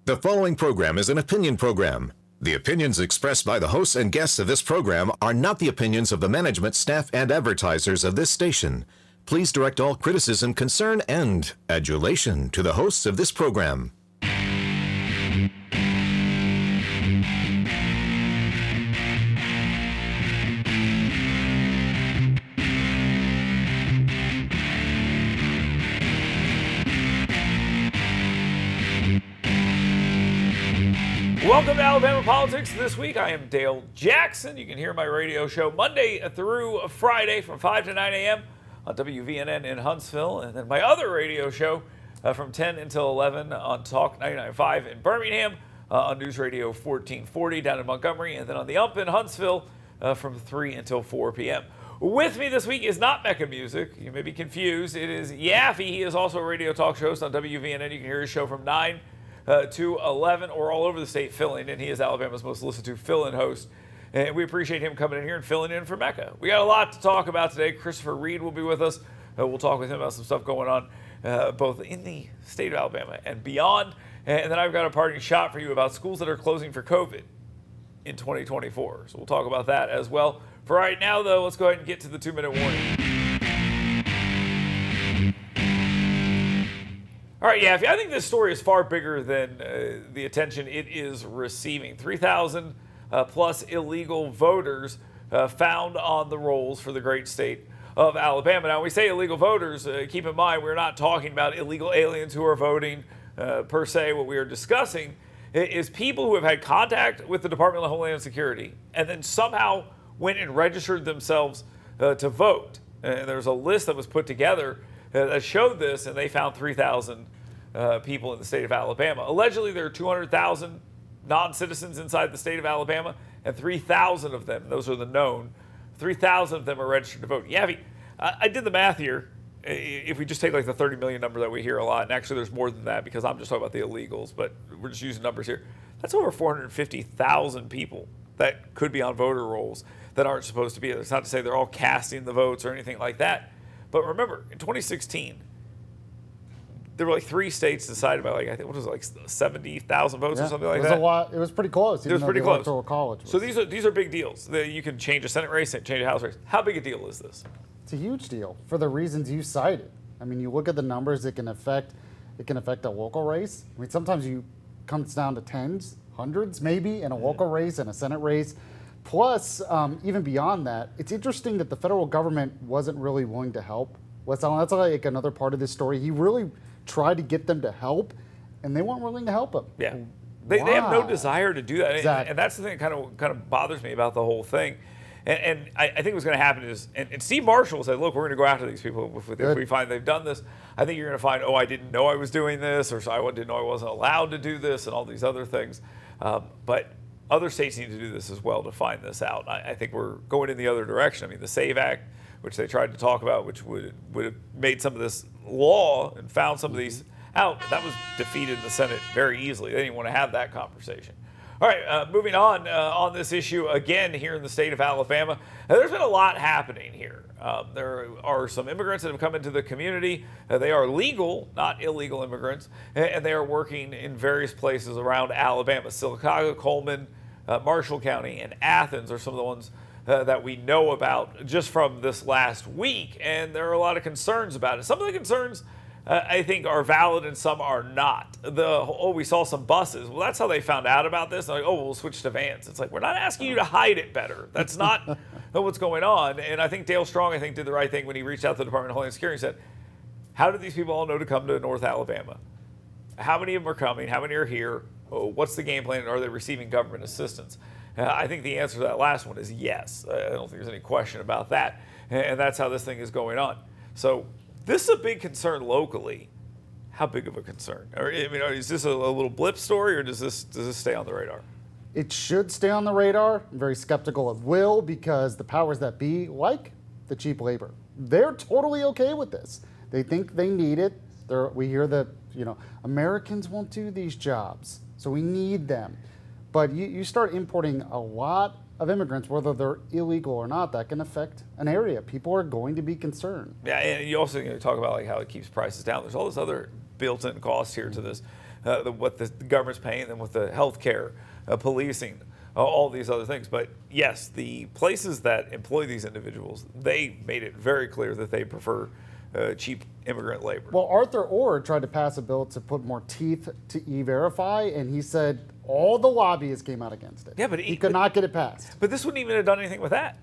The following program is an opinion program. The opinions expressed by the hosts and guests of this program are not the opinions of the management, staff, and advertisers of this station. Please direct all criticism, concern, and adulation to the hosts of this program. Welcome to Alabama Politics. This week I am Dale Jackson. You can hear my radio show Monday through Friday from 5 to 9 a.m. on WVNN in Huntsville. And then my other radio show from 10 until 11 on Talk 99.5 in Birmingham, on News Radio 1440 down in Montgomery, and then on the Ump in Huntsville from 3 until 4 p.m. With me this week is not Mecca Music. You may be confused. It is Yaffee. He is also a radio talk host on WVNN. You can hear his show from 9 to 11 or all over the state filling, and he is Alabama's most listened to fill-in host. And we appreciate him coming in here and filling in for Mecca. We got a lot to talk about today. Christopher Reed will be with us. We'll talk with him about some stuff going on both in the state of Alabama and beyond. And then I've got a parting shot for you about schools that are closing for COVID in 2024. So we'll talk about that as well. For right now, though, let's go ahead and get to the 2-minute warning. All right, Yaffee, I think this story is far bigger than the attention it is receiving. 3,000 plus illegal voters found on the rolls for the great state of Alabama. Now, when we say illegal voters, keep in mind we're not talking about illegal aliens who are voting per se. What we are discussing is people who have had contact with the Department of Homeland Security and then somehow went and registered themselves to vote. And there's a list that was put together that showed this, and they found 3,000 people in the state of Alabama. Allegedly, there are 200,000 non-citizens inside the state of Alabama, and 3,000 of them, those are the known, 3,000 of them are registered to vote. Yaffee, I did the math here. If we just take like the 30 million number that we hear a lot, and actually there's more than that because I'm just talking about the illegals, but we're just using numbers here. That's over 450,000 people that could be on voter rolls that aren't supposed to be. It's not to say they're all casting the votes or anything like that. But remember, in 2016, there were like 3 states decided by like, I think, what was it, like 70,000 votes or something like that? It was a lot. It was pretty close. It was pretty close. Electoral college was. So these are big deals. You can change a Senate race and change a House race. How big a deal is this? It's a huge deal for the reasons you cited. I mean, you look at the numbers. It can affect a local race. I mean, sometimes you comes down to tens, hundreds, maybe in a local race and a Senate race. Plus, even beyond that, it's interesting that the federal government wasn't really willing to help. That's like another part of this story. He really tried to get them to help, and they weren't willing to help him. Yeah, they have no desire to do that, Exactly. and that's the thing that kind of bothers me about the whole thing. And I think what's going to happen is, and Steve Marshall said, look, we're going to go after these people if we find they've done this. I think you're going to find, I didn't know I was doing this, or I didn't know I wasn't allowed to do this, and all these other things. But other states need to do this as well to find this out. I think we're going in the other direction. I mean, the SAVE Act, which they tried to talk about, which would have made some of this law and found some of these out, that was defeated in the Senate very easily. They didn't want to have that conversation. All right, moving on this issue again here in the state of Alabama. There's been a lot happening here. There are some immigrants that have come into the community. They are legal, not illegal immigrants, and they are working in various places around Alabama. Sylacauga, Coleman, Marshall County, and Athens are some of the ones that we know about just from this last week, and there are a lot of concerns about it. Some of the concerns I think are valid and some are not. We saw some buses. Well, that's how they found out about this. They're like, we'll switch to vans. It's like, we're not asking you to hide it better. That's not what's going on. And I think Dale Strong, did the right thing when he reached out to the Department of Homeland Security and said, how did these people all know to come to North Alabama? How many of them are coming? How many are here? What's the game plan? And are they receiving government assistance? I think the answer to that last one is yes. I don't think there's any question about that. And that's how this thing is going on. So this is a big concern locally. How big of a concern? Is this a little blip story, or does this stay on the radar? It should stay on the radar. I'm very skeptical it will, because the powers that be, like the cheap labor, they're totally okay with this. They think they need it. We hear that Americans won't do these jobs, so we need them. But you start importing a lot of immigrants, whether they're illegal or not, that can affect an area. People are going to be concerned. Yeah, and you also talk about how it keeps prices down. There's all this other built-in costs here to this. what the government's paying them with the health care, policing, all these other things. But yes, the places that employ these individuals, they made it very clear that they prefer cheap immigrant labor. Well, Arthur Orr tried to pass a bill to put more teeth to E-Verify, and he said all the lobbyists came out against it. Yeah, but he could not get it passed. But this wouldn't even have done anything with that.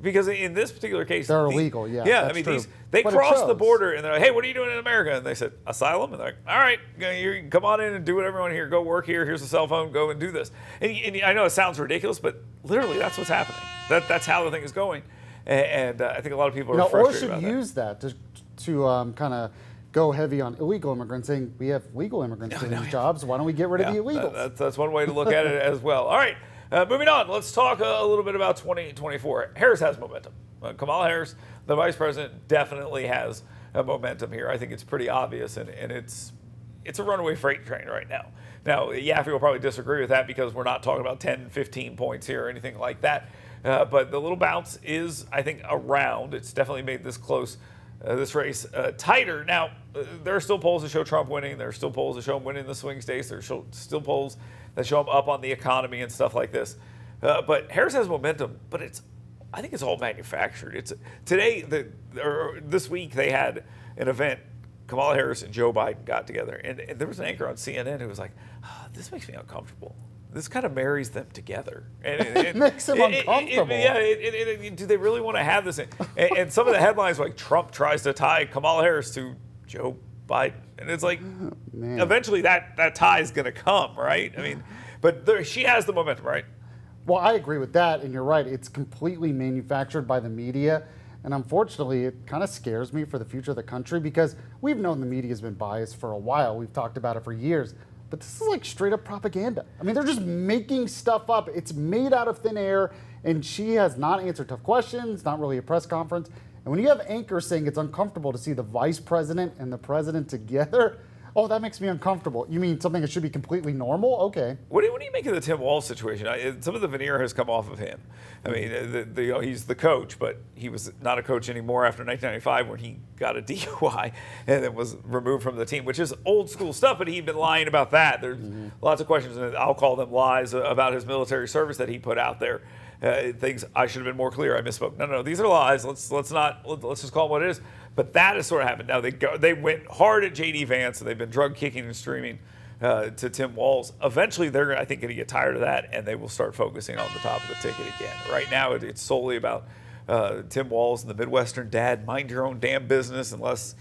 Because in this particular case, they're illegal, yeah. Yeah, that's I mean, true. they But crossed the border and they're like, hey, what are you doing in America? And they said, asylum? And they're like, all right, you can come on in and do whatever you want here. Go work here. Here's a cell phone. Go and do this. And I know it sounds ridiculous, but literally that's what's happening. That's how the thing is going. And I think a lot of people are frustrated about that. Or should use that to kind of go heavy on illegal immigrants, saying we have legal immigrants doing these jobs. Why don't we get rid of the illegals? That's one way to look at it as well. All right, moving on. Let's talk a little bit about 2024. Harris has momentum. Kamala Harris, the vice president, definitely has momentum here. I think it's pretty obvious, and it's a runaway freight train right now. Now, Yaffe will probably disagree with that because we're not talking about 10, 15 points here or anything like that. But the little bounce is, I think, around. It's definitely made this close. This race tighter. Now, there are still polls that show Trump winning. There are still polls that show him winning the swing states. There are still polls that show him up on the economy and stuff like this. But Harris has momentum, but I think it's all manufactured. This week they had an event. Kamala Harris and Joe Biden got together, and there was an anchor on CNN who was like, this makes me uncomfortable. This kind of marries them together. And it makes them uncomfortable. Do they really want to have this? And some of the headlines like Trump tries to tie Kamala Harris to Joe Biden. And it's like, eventually that tie is going to come, right? I mean, but she has the momentum, right? Well, I agree with that, and you're right. It's completely manufactured by the media. And unfortunately, it kind of scares me for the future of the country because we've known the media has been biased for a while. We've talked about it for years. But this is like straight up propaganda. I mean, they're just making stuff up. It's made out of thin air, and she has not answered tough questions, not really a press conference. And when you have anchors saying it's uncomfortable to see the vice president and the president together, oh, that makes me uncomfortable. You mean something that should be completely normal? Okay. What do you make of the Tim Walz situation? Some of the veneer has come off of him. I mean, he's the coach, but he was not a coach anymore after 1995 when he got a DUI and then was removed from the team, which is old school stuff, but he'd been lying about that. There's lots of questions, and I'll call them lies, about his military service that he put out there. Things I should have been more clear. I misspoke. No, these are lies. Let's just call it what it is. But that has sort of happened. Now they went hard at J.D. Vance, and they've been drug kicking and streaming to Tim Walz. Eventually, they're I think going to get tired of that, and they will start focusing on the top of the ticket again. Right now, it's solely about Tim Walz and the Midwestern dad. Mind your own damn business, unless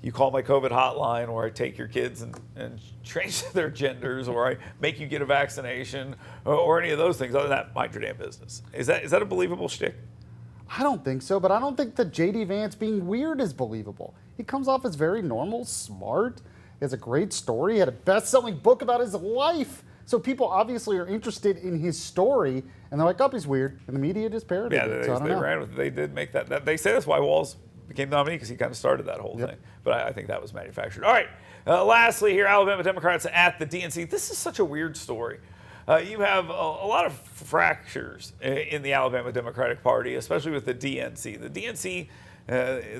you call my COVID hotline, or I take your kids and change their genders, or I make you get a vaccination, or any of those things. Other than that, mind your damn business. Is that a believable shtick? I don't think so, but I don't think that J.D. Vance being weird is believable. He comes off as very normal, smart. He has a great story. He had a best-selling book about his life. So people obviously are interested in his story, and they're like, oh, he's weird. And the media just parroted it. So they ran with it. They did make that. They say that's why Walz became nominee, because he kind of started that whole thing. But I think that was manufactured. All right. Lastly here, Alabama Democrats at the DNC. This is such a weird story. You have a lot of fractures in the Alabama Democratic Party, especially with the DNC. The DNC,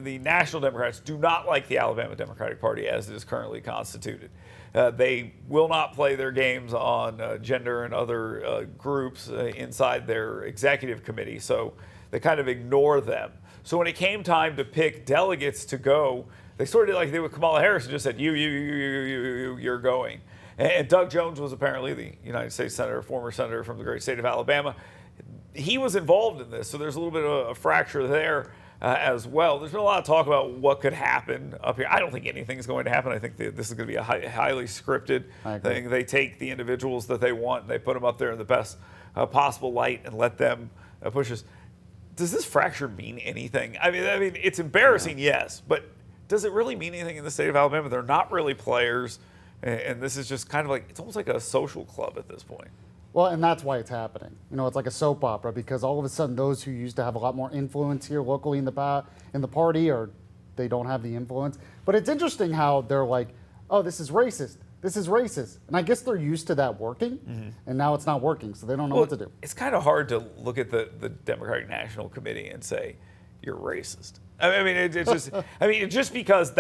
the National Democrats, do not like the Alabama Democratic Party as it is currently constituted. They will not play their games on gender and other groups inside their executive committee, so they kind of ignore them. So when it came time to pick delegates to go, they sort of did like they did with Kamala Harris and just said, you're going. And Doug Jones was apparently the United States Senator, former senator from the great state of Alabama. He was involved in this, so there's a little bit of a fracture there as well. There's been a lot of talk about what could happen up here. I don't think anything's going to happen. I think this is going to be a highly scripted thing. They take the individuals that they want, and they put them up there in the best possible light and let them push us. Does this fracture mean anything? I mean, it's embarrassing, yes, but does it really mean anything in the state of Alabama? They're not really players. And this is just kind of like, it's almost like a social club at this point. Well, and that's why it's happening. It's like a soap opera, because all of a sudden those who used to have a lot more influence here locally in the party, or they don't have the influence. But it's interesting how they're like, oh, this is racist. This is racist. And I guess they're used to that working, and now it's not working, so they don't know what to do. It's kind of hard to look at the Democratic National Committee and say, you're racist. I mean, it's just, just because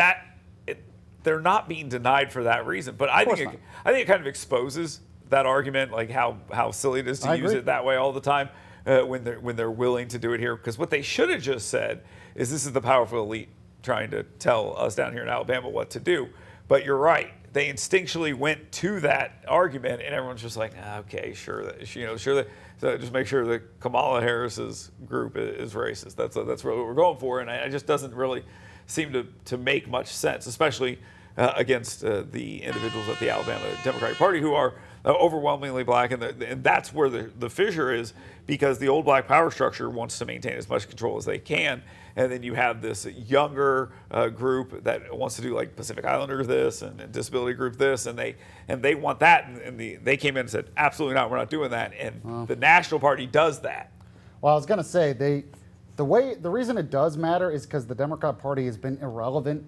they're not being denied for that reason. But I think it kind of exposes that argument, like how silly it is to use it that way all the time when they're willing to do it here. Because what they should have just said is, this is the powerful elite trying to tell us down here in Alabama what to do. But you're right. They instinctually went to that argument, and everyone's just like, okay, sure, so just make sure that Kamala Harris's group is racist. That's really what we're going for, and it just doesn't really seem to make much sense, especially against the individuals at the Alabama Democratic Party who are overwhelmingly black, and that's where the fissure is, because the old black power structure wants to maintain as much control as they can, and then you have this younger group that wants to do like Pacific Islander this and disability group this, and they want that, and they came in and said, absolutely not, we're not doing that, and the National Party does that. Well, I was going to say, the reason it does matter is because the Democrat Party has been irrelevant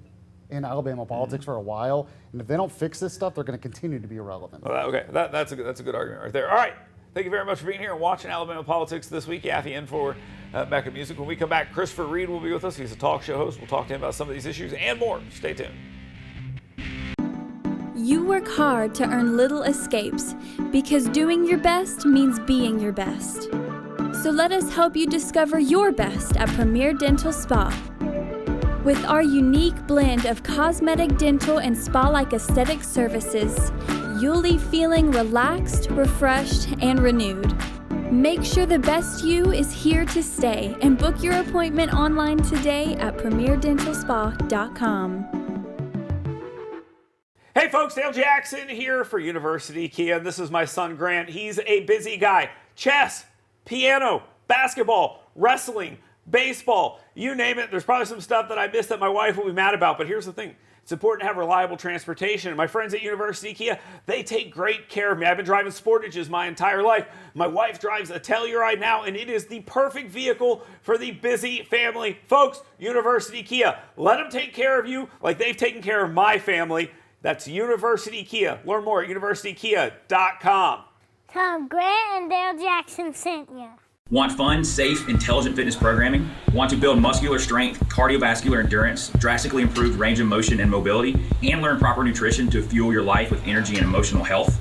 in Alabama politics for a while, and if they don't fix this stuff, they're going to continue to be irrelevant. Well, okay, that's a good argument right there. All right, thank you very much for being here and watching Alabama Politics this week. Yaffee in for Mecca Music. When we come back, Christopher Reed will be with us. He's a talk show host. We'll talk to him about some of these issues and more. Stay tuned. You work hard to earn little escapes, because doing your best means being your best. So let us help you discover your best at Premier Dental Spa. With our unique blend of cosmetic, dental, and spa-like aesthetic services, you'll leave feeling relaxed, refreshed, and renewed. Make sure the best you is here to stay, and book your appointment online today at premierdentalspa.com. Hey folks, Dale Jackson here for University Kia. This is my son Grant. He's a busy guy. Chess, piano, basketball, wrestling, baseball, you name it. There's probably some stuff that I missed that my wife will be mad about, but here's the thing. It's important to have reliable transportation. And my friends at University Kia, they take great care of me. I've been driving Sportages my entire life. My wife drives a Telluride now, and it is the perfect vehicle for the busy family. Folks, University Kia, let them take care of you like they've taken care of my family. That's University Kia. Learn more at universitykia.com. Tom Grant and Dale Jackson sent you. Want fun, safe, intelligent fitness programming? Want to build muscular strength, cardiovascular endurance, drastically improve range of motion and mobility, and learn proper nutrition to fuel your life with energy and emotional health?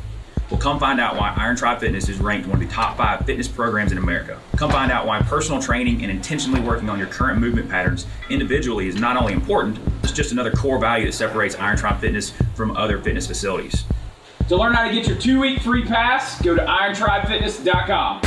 Well, come find out why Iron Tribe Fitness is ranked one of the top 5 fitness programs in America. Come find out why personal training and intentionally working on your current movement patterns individually is not only important, it's just another core value that separates Iron Tribe Fitness from other fitness facilities. To learn how to get your 2-week free pass, go to irontribefitness.com.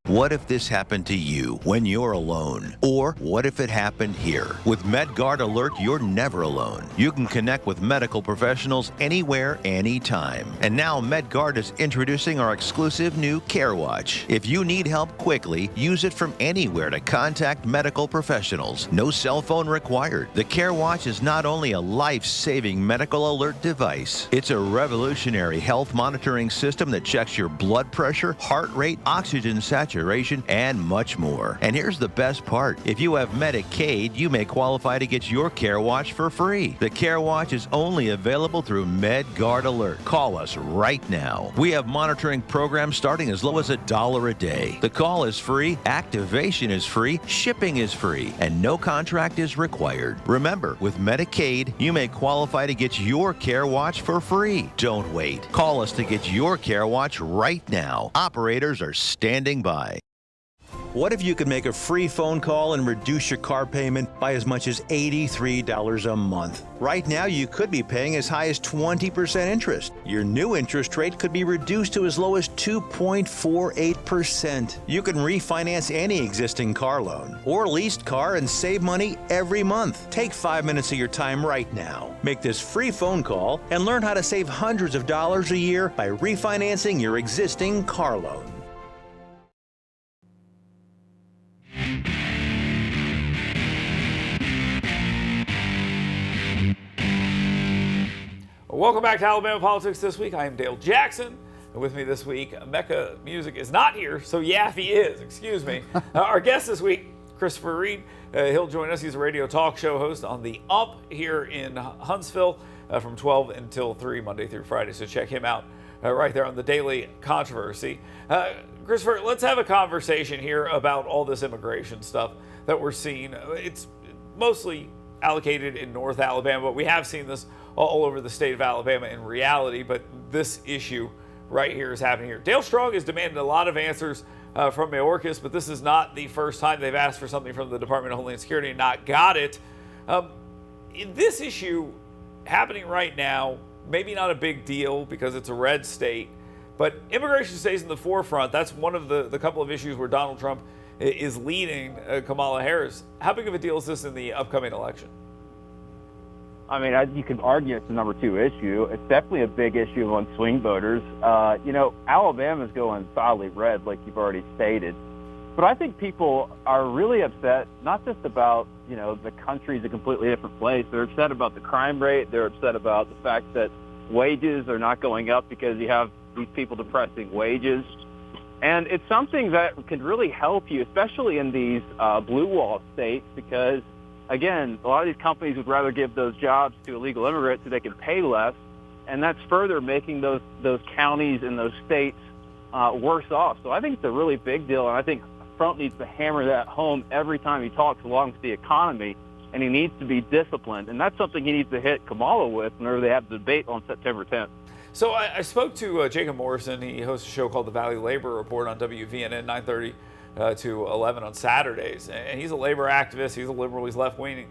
What if this happened to you when you're alone? Or what if it happened here? With MedGuard Alert, you're never alone. You can connect with medical professionals anywhere, anytime. And now MedGuard is introducing our exclusive new Care Watch. If you need help quickly, use it from anywhere to contact medical professionals. No cell phone required. The Care Watch is not only a life-saving medical alert device, it's a revolutionary health monitoring system that checks your blood pressure, heart rate, oxygen saturation, and much more. And here's the best part. If you have Medicaid, you may qualify to get your Care Watch for free. The Care Watch is only available through MedGuard Alert. Call us right now. We have monitoring programs starting as low as $1 a day. The call is free, activation is free, shipping is free, and no contract is required. Remember, with Medicaid, you may qualify to get your Care Watch for free. Don't wait. Call us to get your Care Watch right now. Operators are standing by. What if you could make a free phone call and reduce your car payment by as much as $83 a month? Right now, you could be paying as high as 20% interest. Your new interest rate could be reduced to as low as 2.48%. You can refinance any existing car loan or leased car and save money every month. Take 5 minutes of your time right now. Make this free phone call and learn how to save hundreds of dollars a year by refinancing your existing car loan. Welcome back to Alabama Politics This Week. I am Dale Jackson. And with me this week, Mecca Music is not here, so Yaffee is. Excuse me. Our guest this week, Christopher Reed. He'll join us. He's a radio talk show host on The Ump here in Huntsville from 12 until 3, Monday through Friday. So check him out right there on the Daily Controversy. Christopher, let's have a conversation here about all this immigration stuff that we're seeing. It's mostly allocated in North Alabama, but we have seen this all over the state of Alabama in reality. But this issue right here is happening here. Dale Strong has demanded a lot of answers from Mayorkas, but this is not the first time they've asked for something from the Department of Homeland Security and not got it. In this issue happening right now, maybe not a big deal because it's a red state, but immigration stays in the forefront. That's one of the couple of issues where Donald Trump is leading Kamala Harris. How big of a deal is this in the upcoming election? I mean, you could argue it's the number 2 issue. It's definitely a big issue among swing voters. Alabama's going solidly red, like you've already stated. But I think people are really upset, not just about, the country's a completely different place. They're upset about the crime rate. They're upset about the fact that wages are not going up because you have these people depressing wages. And it's something that can really help you, especially in these blue wall states, because again, a lot of these companies would rather give those jobs to illegal immigrants so they can pay less, and that's further making those counties and those states worse off. So I think it's a really big deal, and I think Trump needs to hammer that home every time he talks along with the economy, and he needs to be disciplined, and that's something he needs to hit Kamala with whenever they have the debate on September 10th. So I spoke to Jacob Morrison. He hosts a show called The Valley Labor Report on WVNN 9:30 to 11 on Saturdays. And he's a labor activist. He's a liberal. He's left-wing.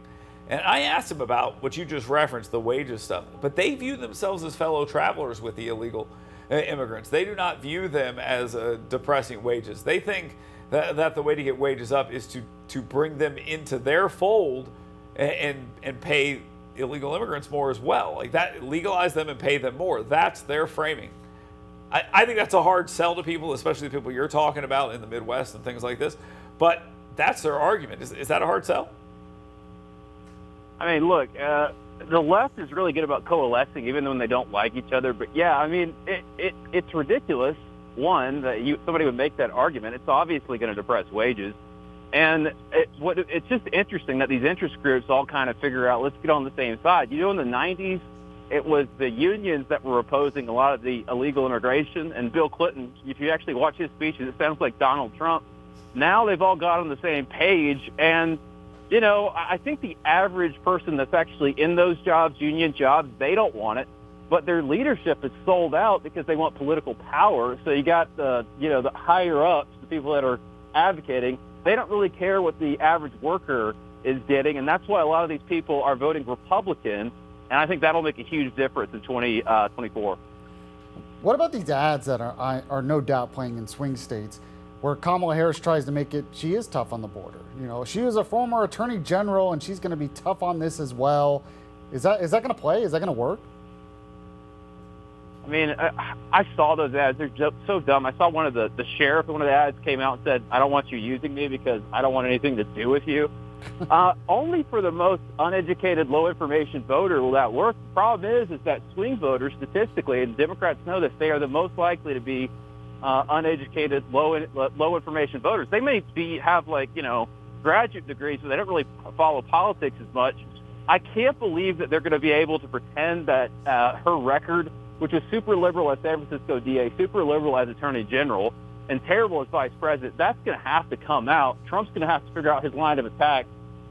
And I asked him about what you just referenced, the wages stuff. But they view themselves as fellow travelers with the illegal immigrants. They do not view them as depressing wages. They think that the way to get wages up is to bring them into their fold and pay illegal immigrants more as well. Like that, legalize them and pay them more. That's their framing. I think that's a hard sell to people, especially the people you're talking about in the Midwest and things like this. But that's their argument. Is that a hard sell? I mean, look, the left is really good about coalescing, even when they don't like each other. But yeah, I mean, it's ridiculous. One, that somebody would make that argument. It's obviously going to depress wages. And it's just interesting that these interest groups all kind of figure out, let's get on the same side. In the 90s, it was the unions that were opposing a lot of the illegal immigration. And Bill Clinton, if you actually watch his speeches, it sounds like Donald Trump. Now they've all got on the same page. And, I think the average person that's actually in those jobs, union jobs, they don't want it. But their leadership is sold out because they want political power. So you got the higher ups, the people that are advocating. They don't really care what the average worker is getting, and that's why a lot of these people are voting Republican, and I think that'll make a huge difference in 2024. What about these ads that are no doubt playing in swing states where Kamala Harris tries to make it, she is tough on the border. She was a former attorney general, and she's going to be tough on this as well. Is that going to play? Is that going to work? I mean, I saw those ads. They're just so dumb. I saw one of the sheriff in one of the ads came out and said, I don't want you using me because I don't want anything to do with you. Only for the most uneducated, low-information voter will that work. The problem is that swing voters, statistically, and Democrats know this, they are the most likely to be uneducated, low-information voters. They may have graduate degrees, but they don't really follow politics as much. I can't believe that they're going to be able to pretend that her record, which was super liberal as San Francisco DA, super liberal as Attorney General, and terrible as Vice President, that's going to have to come out. Trump's going to have to figure out his line of attack.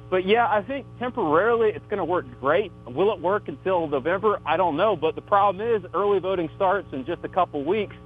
But yeah, I think temporarily it's going to work great. Will it work until November? I don't know. But the problem is early voting starts in just a couple weeks.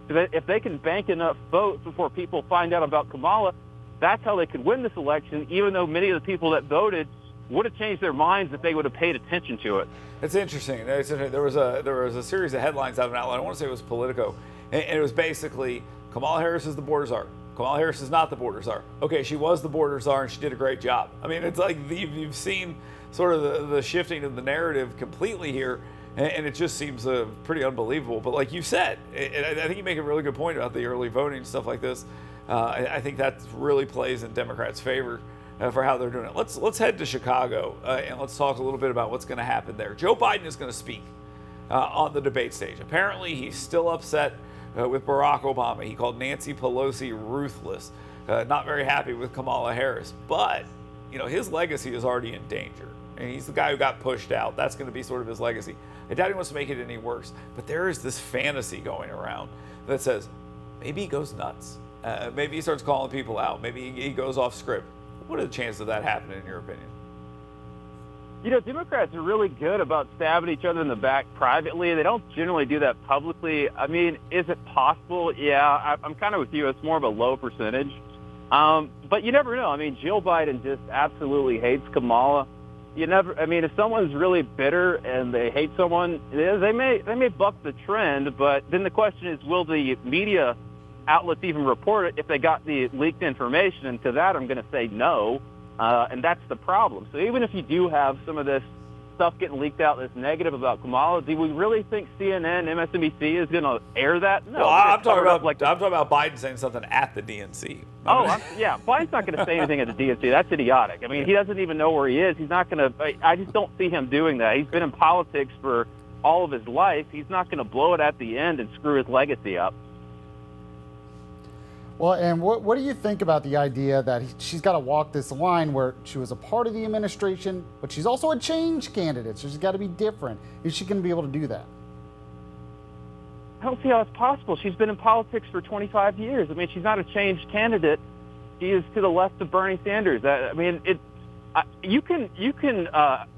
So if they can bank enough votes before people find out about Kamala, that's how they could win this election, even though many of the people that voted would have changed their minds if they would have paid attention to it. It's interesting. There was a series of headlines out of an outlet. I want to say it was Politico, and it was basically Kamala Harris is the border czar. Kamala Harris is not the border czar. Okay, she was the border czar, and she did a great job. I mean, it's like you've seen sort of the shifting of the narrative completely here, and it just seems pretty unbelievable. But like you said, I think you make a really good point about the early voting and stuff like this. I think that really plays in Democrats' favor for how they're doing it. Let's head to Chicago and let's talk a little bit about what's going to happen there. Joe Biden is going to speak on the debate stage. Apparently, he's still upset with Barack Obama. He called Nancy Pelosi ruthless. Not very happy with Kamala Harris, but his legacy is already in danger, and he's the guy who got pushed out. That's going to be sort of his legacy. I doubt he wants to make it any worse, but there is this fantasy going around that says maybe he goes nuts. Maybe he starts calling people out. Maybe he goes off script. What are the chances of that happening, in your opinion? Democrats are really good about stabbing each other in the back privately. They don't generally do that publicly. I mean, is it possible? Yeah, I'm kind of with you. It's more of a low percentage. But you never know. I mean, Jill Biden just absolutely hates Kamala. If someone's really bitter and they hate someone, they may buck the trend, but then the question is, will the media outlets even report it if they got the leaked information? And to that, I'm going to say no. And that's the problem. So even if you do have some of this stuff getting leaked out that's negative about Kamala, do we really think CNN, MSNBC is going to air that? No. Well, I'm talking about Biden saying something at the DNC. Biden's not going to say anything at the DNC. That's idiotic. I mean, he doesn't even know where he is. He's not going to. I just don't see him doing that. He's been in politics for all of his life. He's not going to blow it at the end and screw his legacy up. Well, and what do you think about the idea that she's got to walk this line where she was a part of the administration, but she's also a change candidate, so she's got to be different? Is she going to be able to do that? I don't see how it's possible. She's been in politics for 25 years. I mean, she's not a change candidate. She is to the left of Bernie Sanders. You can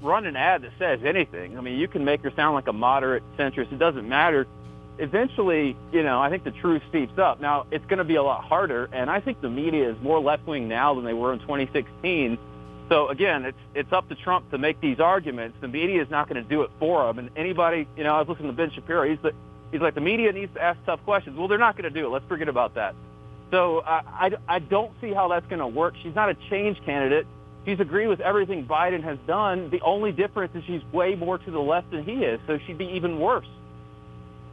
run an ad that says anything. I mean, you can make her sound like a moderate centrist. It doesn't matter. Eventually, I think the truth seeps up. Now, it's going to be a lot harder, and I think the media is more left-wing now than they were in 2016. So, again, it's up to Trump to make these arguments. The media is not going to do it for him. And anybody, I was listening to Ben Shapiro. He's like, the media needs to ask tough questions. Well, they're not going to do it. Let's forget about that. So I don't see how that's going to work. She's not a change candidate. She's agreed with everything Biden has done. The only difference is she's way more to the left than he is, so she'd be even worse.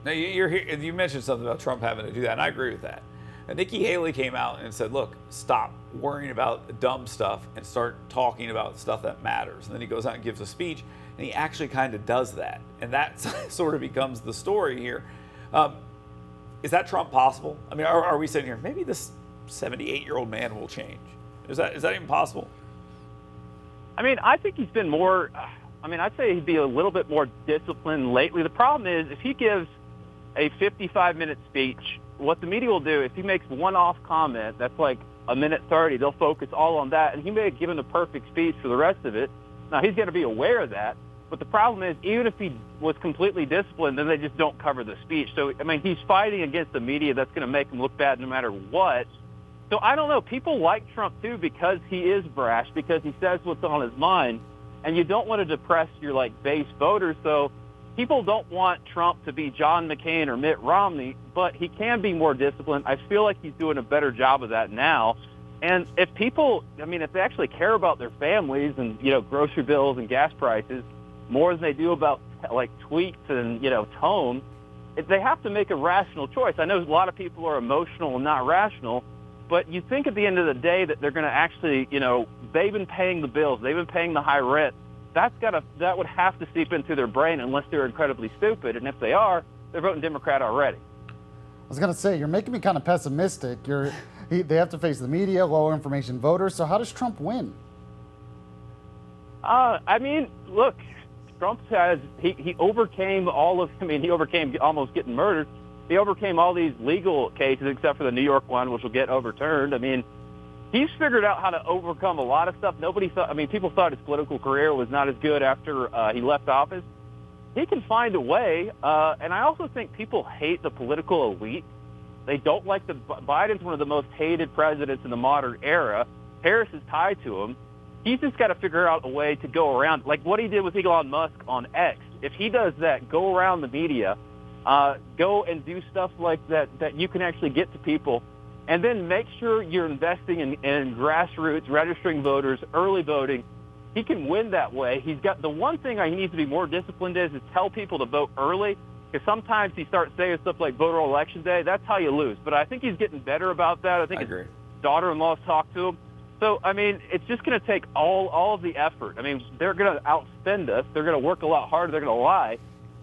Now, you mentioned something about Trump having to do that, and I agree with that. And Nikki Haley came out and said, look, stop worrying about dumb stuff and start talking about stuff that matters. And then he goes out and gives a speech, and he actually kind of does that. And that sort of becomes the story here. Is that Trump possible? I mean, are we sitting here, maybe this 78-year-old man will change? Is that even possible? I mean, I think he's been more, I'd say he'd be a little bit more disciplined lately. The problem is if he gives a 55-minute speech, what the media will do, if he makes one off comment that's like a minute 30, they'll focus all on that, and he may have given the perfect speech for the rest of it. Now, he's going to be aware of that, but the problem is even if he was completely disciplined, then they just don't cover the speech. So, he's fighting against the media that's going to make him look bad no matter what. So I don't know. People like Trump, too, because he is brash, because he says what's on his mind, and you don't want to depress your, base voters, so people don't want Trump to be John McCain or Mitt Romney, but he can be more disciplined. I feel like he's doing a better job of that now. And if people, if they actually care about their families and, grocery bills and gas prices more than they do about, tweets and, tone, they have to make a rational choice. I know a lot of people are emotional and not rational, but you think at the end of the day that they're going to actually, they've been paying the bills, they've been paying the high rent. That would have to seep into their brain unless they're incredibly stupid. And if they are, they're voting Democrat already. I was going to say, you're making me kind of pessimistic. They have to face the media, low information voters. So how does Trump win? Look, Trump he overcame he overcame almost getting murdered. He overcame all these legal cases except for the New York one, which will get overturned. He's figured out how to overcome a lot of stuff. People thought his political career was not as good after he left office. He can find a way, and I also think people hate the political elite. They don't like Biden's one of the most hated presidents in the modern era. Harris is tied to him. He's just got to figure out a way to go around, like what he did with Elon Musk on X. If he does that, go around the media, go and do stuff like that you can actually get to people. And then make sure you're investing in grassroots, registering voters, early voting. He can win that way. He's got the one thing he needs to be more disciplined is tell people to vote early. Because sometimes he starts saying stuff like vote on election day. That's how you lose. But I think he's getting better about that. I think his daughter-in-law's talked to him. So, it's just going to take all of the effort. They're going to outspend us. They're going to work a lot harder. They're going to lie.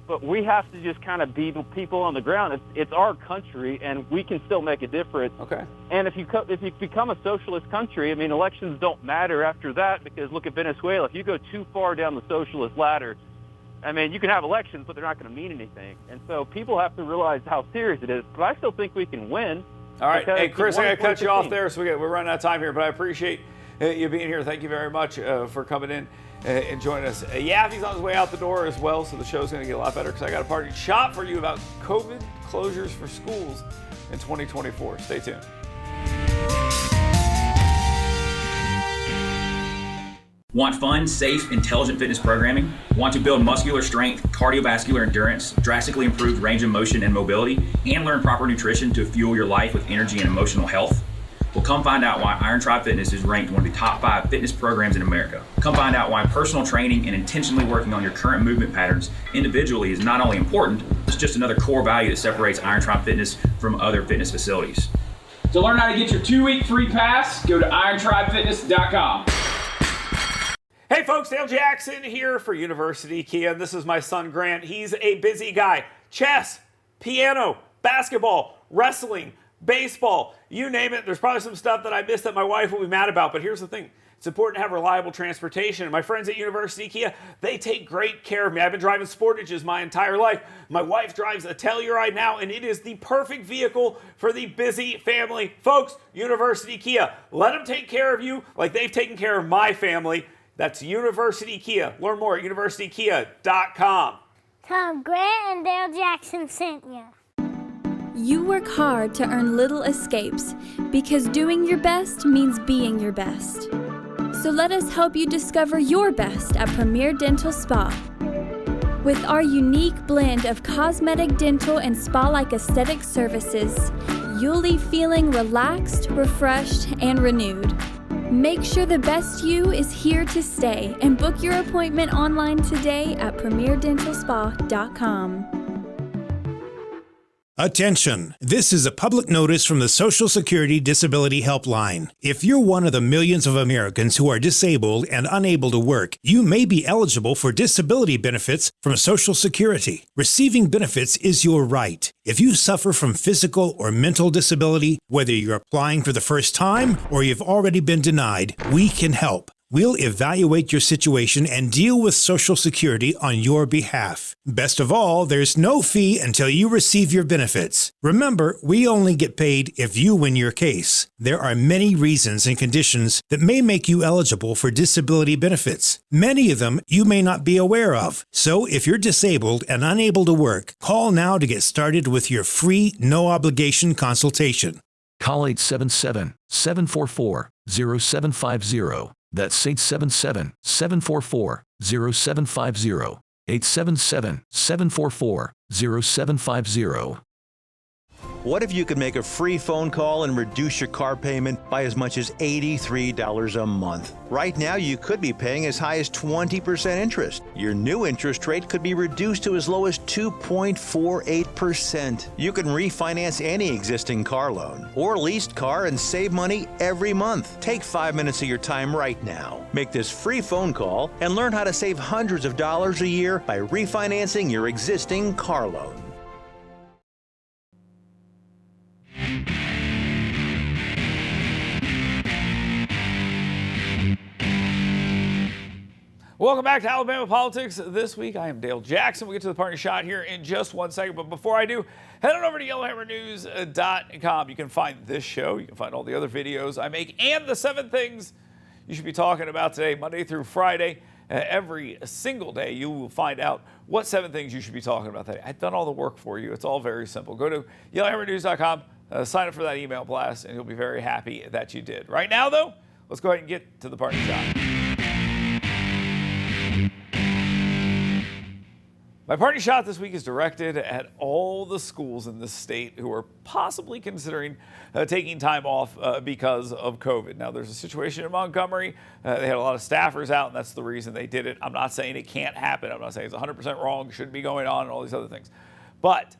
But we have to just kind of be the people on the ground. It's our country, and we can still make a difference. Okay. And if you become a socialist country, elections don't matter after that because look at Venezuela. If you go too far down the socialist ladder, you can have elections, but they're not going to mean anything. And so people have to realize how serious it is. But I still think we can win. All right. Hey, Chris, I got to cut you off there, so we're running out of time here. But I appreciate you being here. Thank you very much for coming in. and join us. Yaffe's on his way out the door as well, so the show's going to get a lot better because I got a party shot for you about COVID closures for schools in 2024. Stay tuned. Want fun, safe, intelligent fitness programming? Want to build muscular strength, cardiovascular endurance, drastically improve range of motion and mobility, and learn proper nutrition to fuel your life with energy and emotional health? Well, come find out why Iron Tribe Fitness is ranked one of the top 5 fitness programs in America. Come find out why personal training and intentionally working on your current movement patterns individually is not only important, it's just another core value that separates Iron Tribe Fitness from other fitness facilities. To learn how to get your 2-week free pass, go to irontribefitness.com. Hey folks, Dale Jackson here for University Kia. This is my son Grant. He's a busy guy. Chess, piano, basketball, wrestling, baseball, you name it. There's probably some stuff that I missed that my wife will be mad about, but here's the thing. It's important to have reliable transportation. And my friends at University Kia, they take great care of me. I've been driving Sportages my entire life. My wife drives a Telluride now, and it is the perfect vehicle for the busy family. Folks, University Kia, let them take care of you like they've taken care of my family. That's University Kia. Learn more at universitykia.com. Tom, Grant and Dale Jackson sent you. You work hard to earn little escapes because doing your best means being your best. So let us help you discover your best at Premier Dental Spa. With our unique blend of cosmetic, dental, and spa-like aesthetic services, you'll leave feeling relaxed, refreshed, and renewed. Make sure the best you is here to stay and book your appointment online today at premierdentalspa.com. Attention! This is a public notice from the Social Security Disability Helpline. If you're one of the millions of Americans who are disabled and unable to work, you may be eligible for disability benefits from Social Security. Receiving benefits is your right. If you suffer from physical or mental disability, whether you're applying for the first time or you've already been denied, we can help. We'll evaluate your situation and deal with Social Security on your behalf. Best of all, there's no fee until you receive your benefits. Remember, we only get paid if you win your case. There are many reasons and conditions that may make you eligible for disability benefits. Many of them you may not be aware of. So if you're disabled and unable to work, call now to get started with your free, no-obligation consultation. Call 877-744-0750. That's 877-744-0750. 877-744-0750. What if you could make a free phone call and reduce your car payment by as much as $83 a month? Right now, you could be paying as high as 20% interest. Your new interest rate could be reduced to as low as 2.48%. You can refinance any existing car loan or leased car and save money every month. Take 5 minutes of your time right now. Make this free phone call and learn how to save hundreds of dollars a year by refinancing your existing car loan. Welcome back to Alabama Politics This Week. I am Dale Jackson. We'll get to the party shot here in just 1 second. But before I do, head on over to yellowhammernews.com. You can find this show. You can find all the other videos I make and the 7 things you should be talking about today, Monday through Friday. Every single day, you will find out what 7 things you should be talking about today. I've done all the work for you. It's all very simple. Go to yellowhammernews.com, sign up for that email blast, and you'll be very happy that you did. Right now, though, let's go ahead and get to the party shot. My party shot this week is directed at all the schools in this state who are possibly considering taking time off because of COVID. Now, there's a situation in Montgomery. They had a lot of staffers out, and that's the reason they did it. I'm not saying it can't happen. I'm not saying it's 100% wrong, shouldn't be going on, and all these other things. But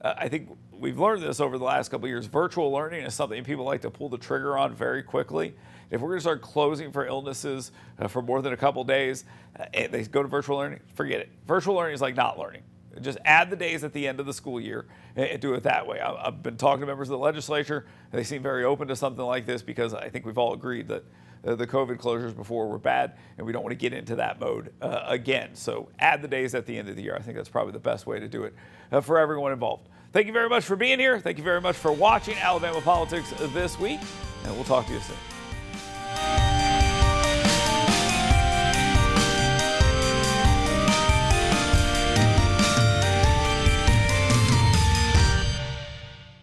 I think we've learned this over the last couple of years. Virtual learning is something people like to pull the trigger on very quickly. If we're going to start closing for illnesses for more than a couple days, and they go to virtual learning, forget it. Virtual learning is like not learning. Just add the days at the end of the school year and do it that way. I've been talking to members of the legislature, and they seem very open to something like this because I think we've all agreed that the COVID closures before were bad, and we don't want to get into that mode again. So add the days at the end of the year. I think that's probably the best way to do it for everyone involved. Thank you very much for being here. Thank you very much for watching Alabama Politics This Week, and we'll talk to you soon.